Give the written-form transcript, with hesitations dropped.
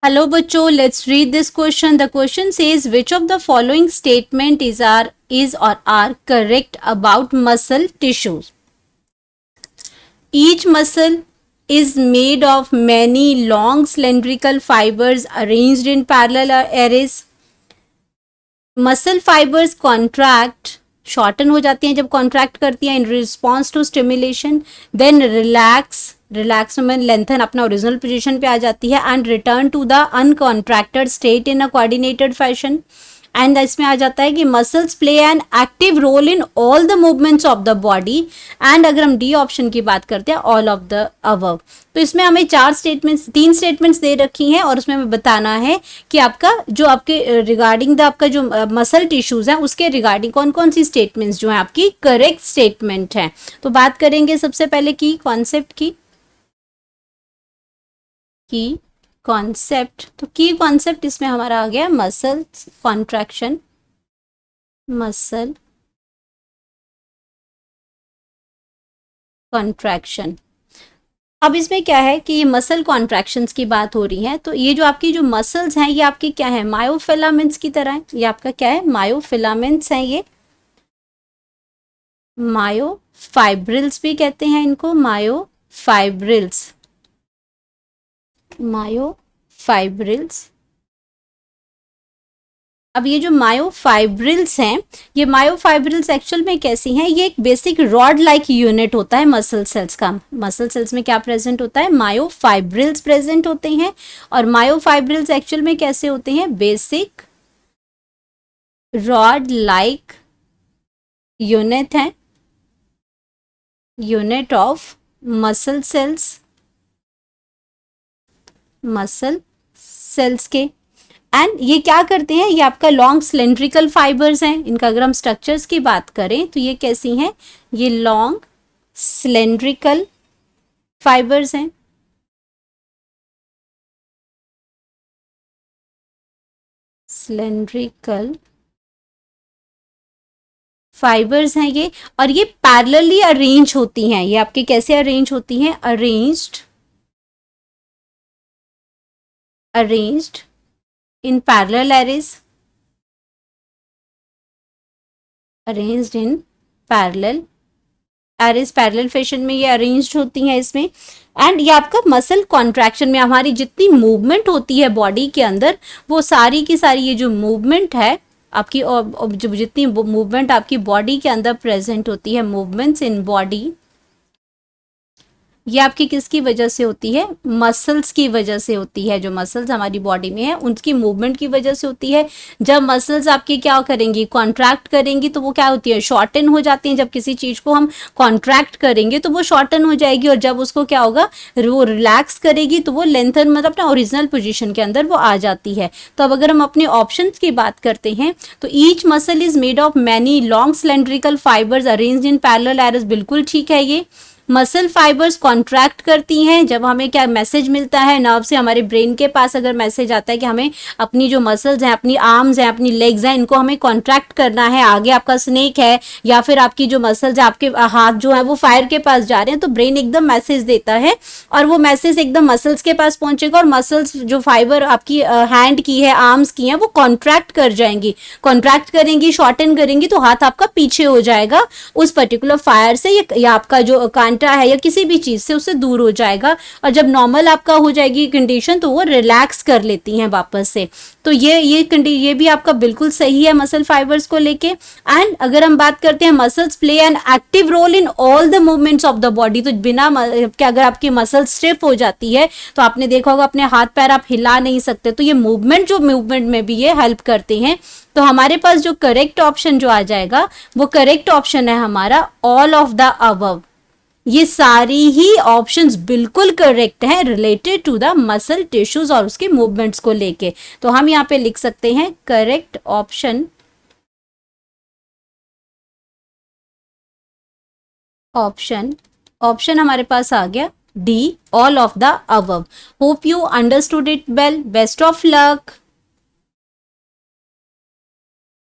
Hello बच्चों, let's read this question. The question says which of the following statement is or are correct about muscle tissues? Each muscle is made of many long cylindrical fibers arranged in parallel arrays. Muscle fibers contract, shorten हो जाती हैं जब contract करती हैं in response to stimulation, then relax में lengthen अपना original position पे आ जाती है and return to the uncontracted state in a coordinated fashion. And इसमें आ जाता है कि muscles play an active role in all the movements of the body. And अगर हम डी ऑप्शन की बात करते हैं ऑल ऑफ द अबव, तो इसमें हमें तीन स्टेटमेंट्स दे रखी हैं और उसमें हमें बताना है कि आपका जो आपके रिगार्डिंग द आपका जो मसल टिश्यूज हैं उसके रिगार्डिंग कौन कौन सी स्टेटमेंट्स जो है आपकी करेक्ट स्टेटमेंट है. तो बात करेंगे सबसे पहले की कॉन्सेप्ट की कॉन्सेप्ट. तो की कॉन्सेप्ट इसमें हमारा आ गया मसल कॉन्ट्रैक्शन, मसल कॉन्ट्रैक्शन. अब इसमें क्या है कि ये मसल कॉन्ट्रैक्शंस की बात हो रही है, तो ये जो आपकी जो मसल्स हैं ये आपकी क्या है, मायोफिलामेंट्स की तरह है. ये आपका क्या है, मायोफिलामेंट्स हैं. ये मायोफाइब्रिल्स भी कहते हैं इनको, मायोफाइब्रिल्स. अब ये जो मायोफाइब्रिल्स हैं, ये मायोफाइब्रिल्स एक्चुअल में कैसी हैं, ये एक बेसिक रॉड लाइक यूनिट होता है मसल सेल्स का. मसल सेल्स में क्या प्रेजेंट होता है, मायोफाइब्रिल्स प्रेजेंट होते हैं. और मायोफाइब्रिल्स एक्चुअल में कैसे होते हैं, बेसिक रॉड लाइक यूनिट है, यूनिट ऑफ मसल सेल्स के. एंड ये क्या करते हैं, ये आपका लॉन्ग सिलेंड्रिकल फाइबर्स हैं. इनका अगर हम स्ट्रक्चर्स की बात करें तो ये कैसी हैं, ये लॉन्ग सिलेंड्रिकल फाइबर्स हैं. सिलेंड्रिकल फाइबर्स हैं ये, और ये पैरेलली अरेंज होती हैं. ये आपके कैसे अरेंज होती हैं, arranged in parallel arrays, arranged in parallel arrays, parallel fashion में ये अरेंज्ड होती हैं इसमें. एंड ये आपका मसल कॉन्ट्रैक्शन में हमारी जितनी मूवमेंट होती है बॉडी के अंदर, वो सारी की सारी ये जो मूवमेंट है आपकी, जो जितनी मूवमेंट आपकी बॉडी के अंदर प्रेजेंट होती है, मूवमेंट्स इन बॉडी, ये आपकी किसकी वजह से होती है, मसल्स की वजह से होती है. जो मसल्स हमारी बॉडी में है उनकी मूवमेंट की वजह से होती है. जब मसल्स आपकी क्या करेंगी, कॉन्ट्रैक्ट करेंगी, तो वो क्या होती है, शॉर्टन हो जाती हैं. जब किसी चीज को हम कॉन्ट्रैक्ट करेंगे तो वो शॉर्टन हो जाएगी, और जब उसको क्या होगा, वो रिलैक्स करेगी तो वो लेंथन मतलब अपना ओरिजिनल पोजिशन के अंदर वो आ जाती है. तो अब अगर हम अपने ऑप्शन की बात करते हैं तो each muscle is made of many long cylindrical fibres arranged in parallel arrays, बिल्कुल ठीक है. ये मसल फाइबर्स कॉन्ट्रैक्ट करती हैं जब हमें क्या मैसेज मिलता है नर्व से, हमारे ब्रेन के पास अगर मैसेज आता है कि हमें अपनी जो मसल्स हैं, अपनी आर्म्स हैं, अपनी लेग्स हैं, इनको हमें कॉन्ट्रैक्ट करना है. आगे आपका स्नेक है या फिर आपकी जो मसल्स है, आपके हाथ जो है वो फायर के पास जा रहे हैं, तो ब्रेन एकदम मैसेज देता है और वो मैसेज एकदम मसल्स के पास पहुंचेगा और मसल्स जो फाइबर आपकी हैंड की है, आर्म्स की है, वो कॉन्ट्रैक्ट कर जाएंगी. कॉन्ट्रैक्ट करेंगी, शॉर्टन करेंगी, तो हाथ आपका पीछे हो जाएगा उस पर्टिकुलर फायर से, या आपका जो है या किसी भी चीज से उससे दूर हो जाएगा. और जब नॉर्मल आपका हो जाएगी कंडीशन तो वो रिलैक्स कर लेती हैं वापस से. तो ये भी आपका बिल्कुल सही है मसल फाइबर्स को लेके. एंड अगर हम बात करते हैं muscles play an active role in all the movements of the body, तो बिना अगर आपकी मसल स्टिफ हो जाती है तो आपने देखा होगा अपने हाथ पैर आप हिला नहीं सकते, तो ये मूवमेंट में भी ये हेल्प करते हैं. तो हमारे पास जो करेक्ट ऑप्शन जो आ जाएगा वो करेक्ट ऑप्शन है हमारा ऑल ऑफ द अबव. ये सारी ही ऑप्शंस बिल्कुल करेक्ट हैं related to the muscle tissues और उसके मूवमेंट्स को लेके. तो हम यहाँ पे लिख सकते हैं करेक्ट ऑप्शन हमारे पास आ गया D, all of the above. Hope you understood it well. Best of luck.